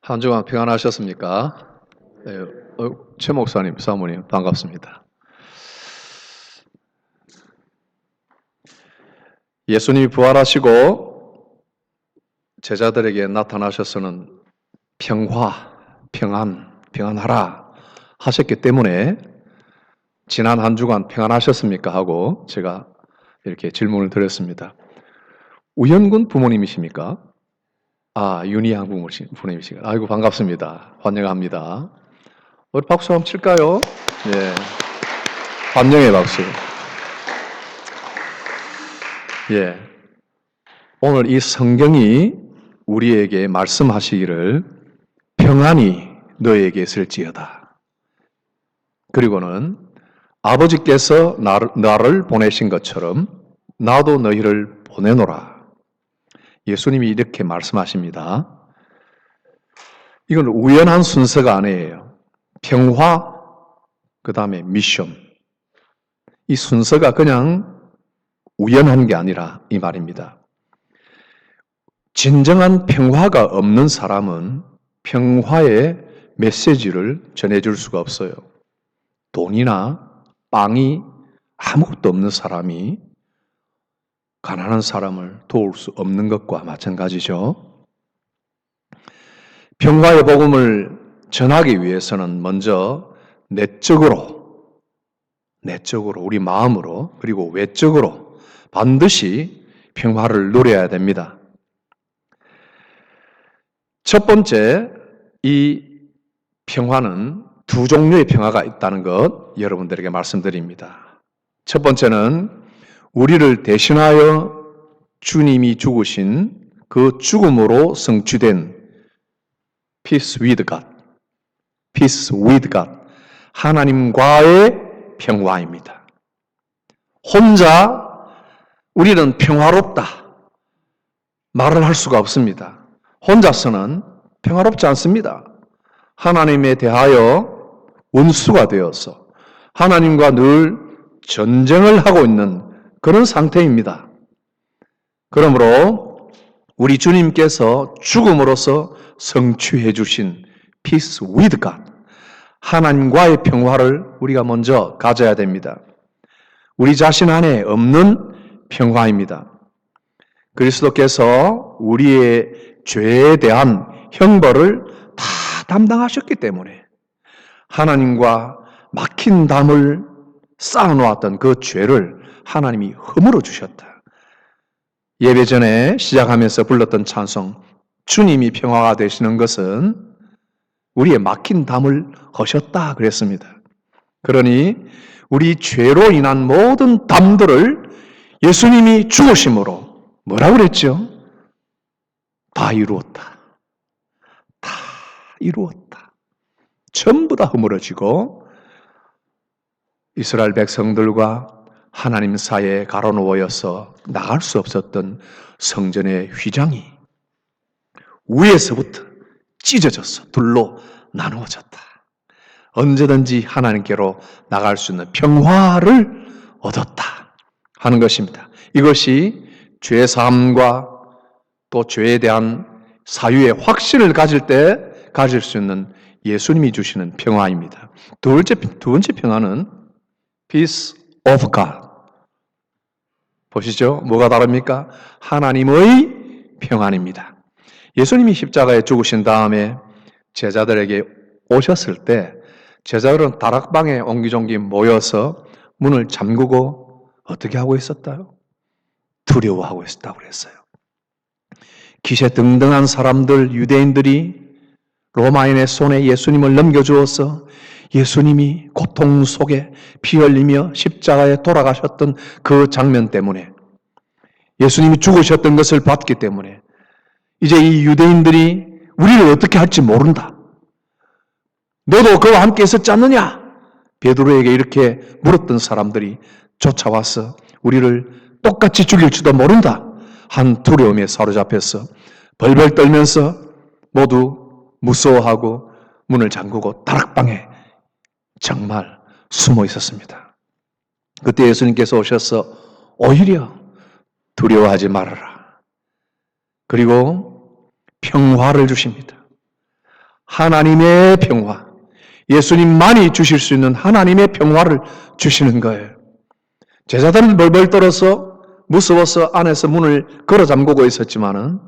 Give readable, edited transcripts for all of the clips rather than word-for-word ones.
한 주간 평안하셨습니까? 네, 최 목사님, 사모님 반갑습니다. 예수님이 부활하시고 제자들에게 나타나셔서는 평화, 평안하라 하셨기 때문에 지난 한 주간 평안하셨습니까? 하고 제가 이렇게 질문을 드렸습니다. 우현군 부모님이십니까? 윤희양 부모님이시가. 아이고 반갑습니다. 환영합니다. 우리 박수 한번 칠까요? 예. 환영의 박수. 예. 오늘 이 성경이 우리에게 말씀하시기를 평안이 너에게 있을지어다. 그리고는 아버지께서 나를 보내신 것처럼 나도 너희를 보내노라. 예수님이 이렇게 말씀하십니다. 이건 우연한 순서가 아니에요. 평화, 그 다음에 미션. 이 순서가 그냥 우연한 게 아니라 이 말입니다. 진정한 평화가 없는 사람은 평화의 메시지를 전해줄 수가 없어요. 돈이나 빵이 아무것도 없는 사람이 가난한 사람을 도울 수 없는 것과 마찬가지죠. 평화의 복음을 전하기 위해서는 먼저 내적으로 우리 마음으로 그리고 외적으로 반드시 평화를 누려야 됩니다. 첫 번째, 이 평화는 두 종류의 평화가 있다는 것 여러분들에게 말씀드립니다. 첫 번째는 우리를 대신하여 주님이 죽으신 그 죽음으로 성취된 peace with God, 하나님과의 평화입니다. 혼자 우리는 평화롭다 말을 할 수가 없습니다. 혼자서는 평화롭지 않습니다. 하나님에 대하여 원수가 되어서 하나님과 늘 전쟁을 하고 있는 그런 상태입니다. 그러므로 우리 주님께서 죽음으로써 성취해 주신 peace with God, 하나님과의 평화를 우리가 먼저 가져야 됩니다. 우리 자신 안에 없는 평화입니다. 그리스도께서 우리의 죄에 대한 형벌을 다 담당하셨기 때문에 하나님과 막힌 담을 쌓아놓았던 그 죄를 하나님이 허물어 주셨다. 예배 전에 시작하면서 불렀던 찬송, 주님이 평화가 되시는 것은 우리의 막힌 담을 허셨다 그랬습니다. 그러니 우리 죄로 인한 모든 담들을 예수님이 죽으심으로 뭐라고 그랬죠? 다 이루었다. 다 이루었다. 전부 다 허물어지고 이스라엘 백성들과 하나님 사이에 가로놓여서 나갈 수 없었던 성전의 휘장이 위에서부터 찢어져서 둘로 나누어졌다. 언제든지 하나님께로 나갈 수 있는 평화를 얻었다 하는 것입니다. 이것이 죄사함과 또 죄에 대한 사유의 확신을 가질 때 가질 수 있는 예수님이 주시는 평화입니다. 두 번째 평화는 peace of God. 보시죠. 뭐가 다릅니까? 하나님의 평안입니다. 예수님이 십자가에 죽으신 다음에 제자들에게 오셨을 때 제자들은 다락방에 옹기종기 모여서 문을 잠그고 어떻게 하고 있었다요? 두려워하고 있었다고 그랬어요. 기세등등한 사람들, 유대인들이 로마인의 손에 예수님을 넘겨주어서 예수님이 고통 속에 피 흘리며 십자가에 돌아가셨던 그 장면 때문에 예수님이 죽으셨던 것을 봤기 때문에 이제 이 유대인들이 우리를 어떻게 할지 모른다. 너도 그와 함께 있었지 않느냐? 베드로에게 이렇게 물었던 사람들이 쫓아와서 우리를 똑같이 죽일지도 모른다. 한 두려움에 사로잡혀서 벌벌 떨면서 모두 무서워하고 문을 잠그고 다락방에 정말 숨어 있었습니다. 그때 예수님께서 오셔서 오히려 두려워하지 말아라. 그리고 평화를 주십니다. 하나님의 평화, 예수님만이 주실 수 있는 하나님의 평화를 주시는 거예요. 제자들은 벌벌 떨어서 무서워서 안에서 문을 걸어 잠그고 있었지만은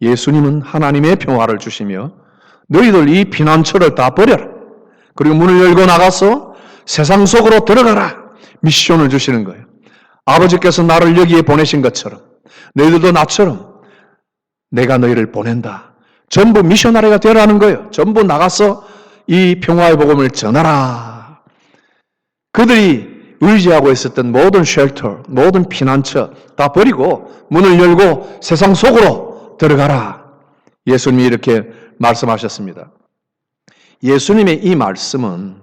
예수님은 하나님의 평화를 주시며 너희들 이 피난처를 다 버려라. 그리고 문을 열고 나가서 세상 속으로 들어가라. 미션을 주시는 거예요. 아버지께서 나를 여기에 보내신 것처럼 너희들도 나처럼 내가 너희를 보낸다. 전부 미셔너리가 되라는 거예요. 전부 나가서 이 평화의 복음을 전하라. 그들이 의지하고 있었던 모든 쉘터, 모든 피난처 다 버리고 문을 열고 세상 속으로 들어가라. 예수님이 이렇게 말씀하셨습니다. 예수님의 이 말씀은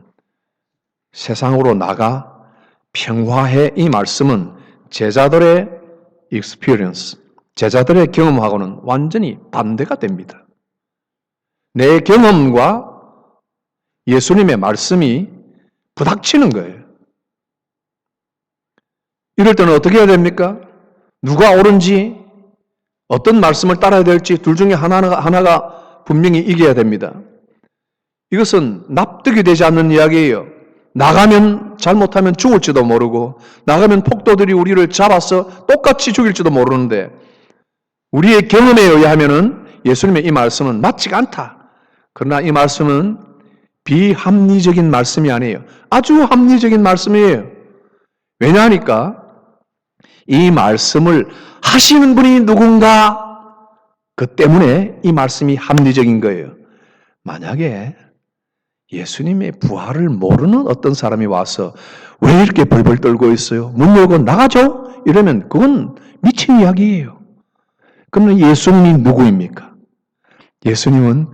세상으로 나가 평화해, 이 말씀은 제자들의 experience, 제자들의 경험하고는 완전히 반대가 됩니다. 내 경험과 예수님의 말씀이 부닥치는 거예요. 이럴 때는 어떻게 해야 됩니까? 누가 옳은지, 어떤 말씀을 따라야 될지 둘 중에 하나가 분명히 이겨야 됩니다. 이것은 납득이 되지 않는 이야기예요. 나가면 잘못하면 죽을지도 모르고 나가면 폭도들이 우리를 잡아서 똑같이 죽일지도 모르는데 우리의 경험에 의하면 예수님의 이 말씀은 맞지가 않다. 그러나 이 말씀은 비합리적인 말씀이 아니에요. 아주 합리적인 말씀이에요. 왜냐하니까 이 말씀을 하시는 분이 누군가, 그 때문에 이 말씀이 합리적인 거예요. 만약에 예수님의 부활을 모르는 어떤 사람이 와서 왜 이렇게 벌벌 떨고 있어요? 문 열고 나가죠? 이러면 그건 미친 이야기예요. 그러면 예수님이 누구입니까? 예수님은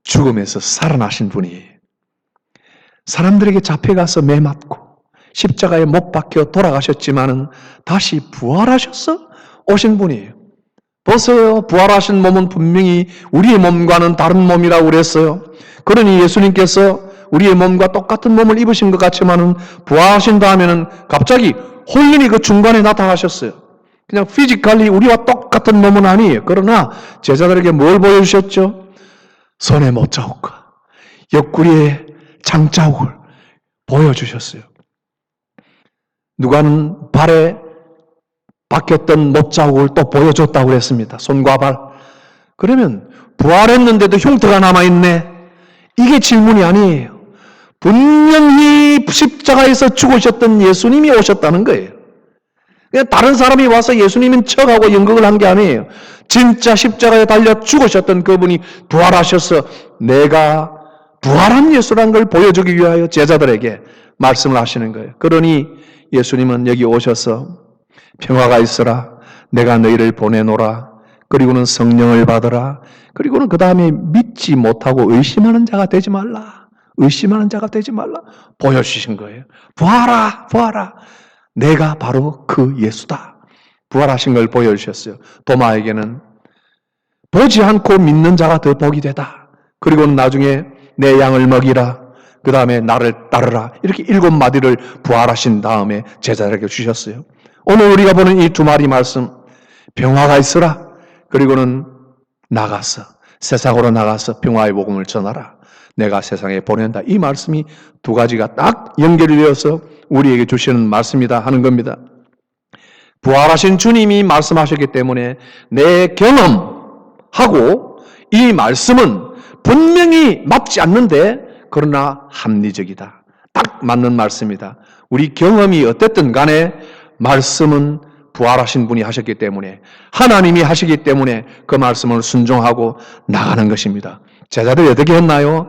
죽음에서 살아나신 분이에요. 사람들에게 잡혀가서 매 맞고 십자가에 못 박혀 돌아가셨지만은 다시 부활하셔서 오신 분이에요. 보세요. 부활하신 몸은 분명히 우리의 몸과는 다른 몸이라고 그랬어요. 그러니 예수님께서 우리의 몸과 똑같은 몸을 입으신 것 같지만은 부활하신 다음에는 갑자기 혼연히 그 중간에 나타나셨어요. 그냥 피지컬리 우리와 똑같은 몸은 아니에요. 그러나 제자들에게 뭘 보여주셨죠? 손에 못자국과 옆구리에 장자국을 보여주셨어요. 누가는 발에 박혔던 못자국을 또 보여줬다고 그랬습니다. 손과 발. 그러면 부활했는데도 흉터가 남아있네. 이게 질문이 아니에요. 분명히 십자가에서 죽으셨던 예수님이 오셨다는 거예요. 그냥 다른 사람이 와서 예수님은 척하고 연극을 한 게 아니에요. 진짜 십자가에 달려 죽으셨던 그분이 부활하셔서 내가 부활한 예수라는 걸 보여주기 위하여 제자들에게 말씀을 하시는 거예요. 그러니 예수님은 여기 오셔서 평화가 있어라. 내가 너희를 보내노라. 그리고는 성령을 받으라. 그리고는 그 다음에 믿지 못하고 의심하는 자가 되지 말라. 의심하는 자가 되지 말라. 보여주신 거예요. 부활아, 부활아. 내가 바로 그 예수다. 부활하신 걸 보여주셨어요. 도마에게는 보지 않고 믿는 자가 더 복이 되다. 그리고는 나중에 내 양을 먹이라. 그 다음에 나를 따르라. 이렇게 7마디를 부활하신 다음에 제자들에게 주셨어요. 오늘 우리가 보는 이 2마디 말씀, 평화가 있으라. 그리고는 나가서, 세상으로 나가서 평화의 복음을 전하라. 내가 세상에 보낸다. 이 말씀이 2가지가 딱 연결이 되어서 우리에게 주시는 말씀이다 하는 겁니다. 부활하신 주님이 말씀하셨기 때문에 내 경험하고 이 말씀은 분명히 맞지 않는데 그러나 합리적이다. 딱 맞는 말씀이다. 우리 경험이 어땠든 간에 말씀은 부활하신 분이 하셨기 때문에 하나님이 하시기 때문에 그 말씀을 순종하고 나가는 것입니다. 제자들이 어떻게 했나요?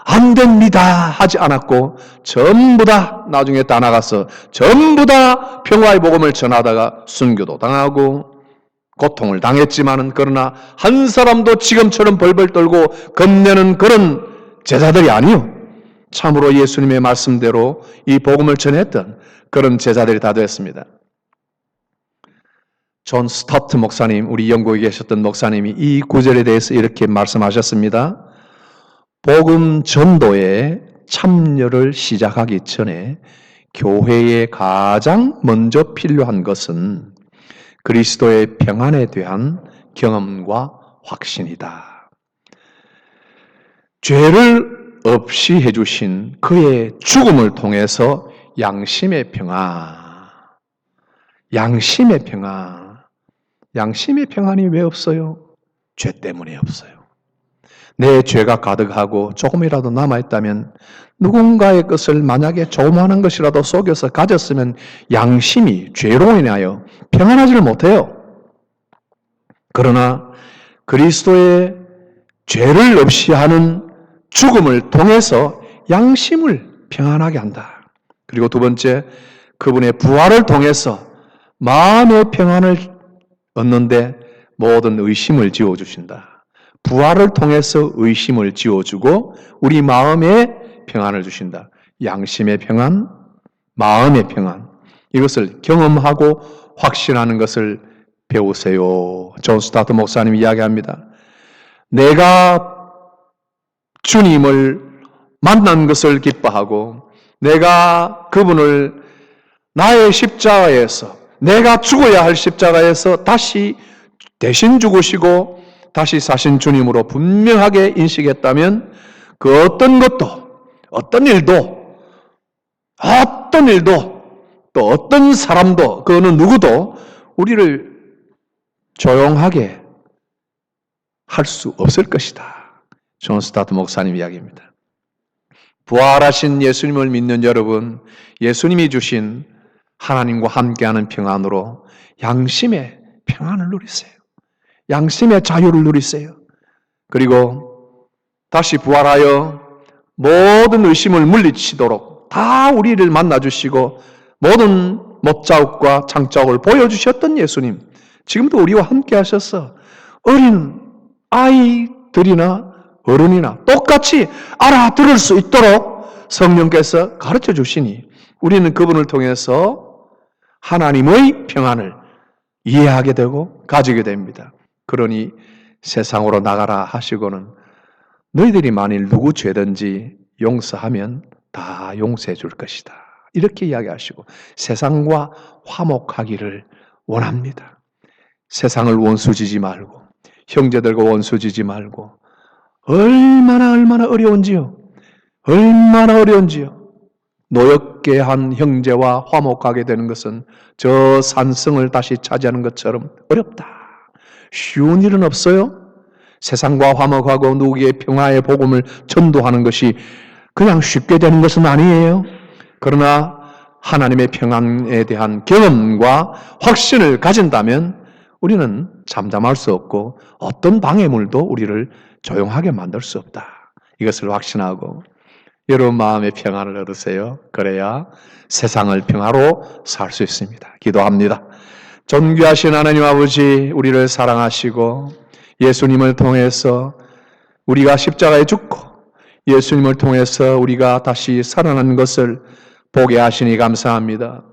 안 됩니다 하지 않았고 전부 다 나중에 다 나가서 전부 다 평화의 복음을 전하다가 순교도 당하고 고통을 당했지만은 그러나 한 사람도 지금처럼 벌벌 떨고 겁내는 그런 제자들이 아니요. 참으로 예수님의 말씀대로 이 복음을 전했던 그런 제자들이 다 됐습니다. 존 스타트 목사님, 우리 영국에 계셨던 목사님이 이 구절에 대해서 이렇게 말씀하셨습니다. 복음 전도에 참여를 시작하기 전에 교회에 가장 먼저 필요한 것은 그리스도의 평안에 대한 경험과 확신이다. 죄를 없이 해주신 그의 죽음을 통해서 양심의 평안, 양심의 평안, 양심의 평안이 왜 없어요? 죄 때문에 없어요. 내 죄가 가득하고 조금이라도 남아있다면 누군가의 것을 만약에 조그마한 것이라도 속여서 가졌으면 양심이 죄로 인하여 평안하지를 못해요. 그러나 그리스도의 죄를 없이 하는 죽음을 통해서 양심을 평안하게 한다. 그리고 두 번째, 그분의 부활을 통해서 마음의 평안을 얻는데 모든 의심을 지워주신다. 부활을 통해서 의심을 지워주고 우리 마음에 평안을 주신다. 양심의 평안, 마음의 평안. 이것을 경험하고 확신하는 것을 배우세요. 존 스타트 목사님이 이야기합니다. 내가 주님을 만난 것을 기뻐하고 내가 그분을 나의 십자가에서 내가 죽어야 할 십자가에서 다시 대신 죽으시고 다시 사신 주님으로 분명하게 인식했다면 그 어떤 것도 어떤 일도 또 어떤 사람도 그 어느 누구도 우리를 조용하게 할 수 없을 것이다. 존 스타트 목사님 이야기입니다. 부활하신 예수님을 믿는 여러분, 예수님이 주신 하나님과 함께하는 평안으로 양심의 평안을 누리세요. 양심의 자유를 누리세요. 그리고 다시 부활하여 모든 의심을 물리치도록 다 우리를 만나주시고 모든 못자국과 장자국을 보여주셨던 예수님, 지금도 우리와 함께 하셔서 어린 아이들이나 어른이나 똑같이 알아들을 수 있도록 성령께서 가르쳐 주시니 우리는 그분을 통해서 하나님의 평안을 이해하게 되고 가지게 됩니다. 그러니 세상으로 나가라 하시고는 너희들이 만일 누구 죄든지 용서하면 다 용서해 줄 것이다. 이렇게 이야기하시고 세상과 화목하기를 원합니다. 세상을 원수지지 말고 형제들과 원수지지 말고 얼마나 어려운지요. 노엽게 한 형제와 화목하게 되는 것은 저 산성을 다시 차지하는 것처럼 어렵다. 쉬운 일은 없어요. 세상과 화목하고 누구에게 평화의 복음을 전도하는 것이 그냥 쉽게 되는 것은 아니에요. 그러나 하나님의 평안에 대한 경험과 확신을 가진다면 우리는 잠잠할 수 없고 어떤 방해물도 우리를 조용하게 만들 수 없다. 이것을 확신하고 여러분 마음의 평안을 얻으세요. 그래야 세상을 평화로 살 수 있습니다. 기도합니다. 존귀하신 하나님 아버지, 우리를 사랑하시고 예수님을 통해서 우리가 십자가에 죽고 예수님을 통해서 우리가 다시 살아난 것을 보게 하시니 감사합니다.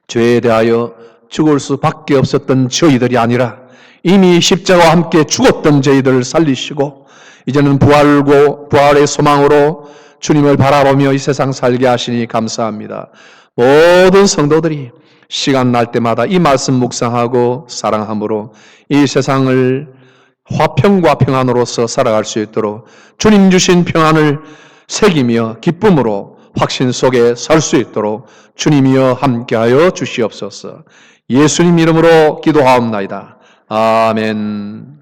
죄에 대하여 죽을 수밖에 없었던 저희들이 아니라 이미 십자가와 함께 죽었던 저희들을 살리시고 이제는 부활의 소망으로 주님을 바라보며 이 세상 살게 하시니 감사합니다. 모든 성도들이 시간 날 때마다 이 말씀 묵상하고 사랑함으로 이 세상을 화평과 평안으로서 살아갈 수 있도록 주님 주신 평안을 새기며 기쁨으로 확신 속에 살 수 있도록 주님이여 함께하여 주시옵소서. 예수님 이름으로 기도하옵나이다. 아멘.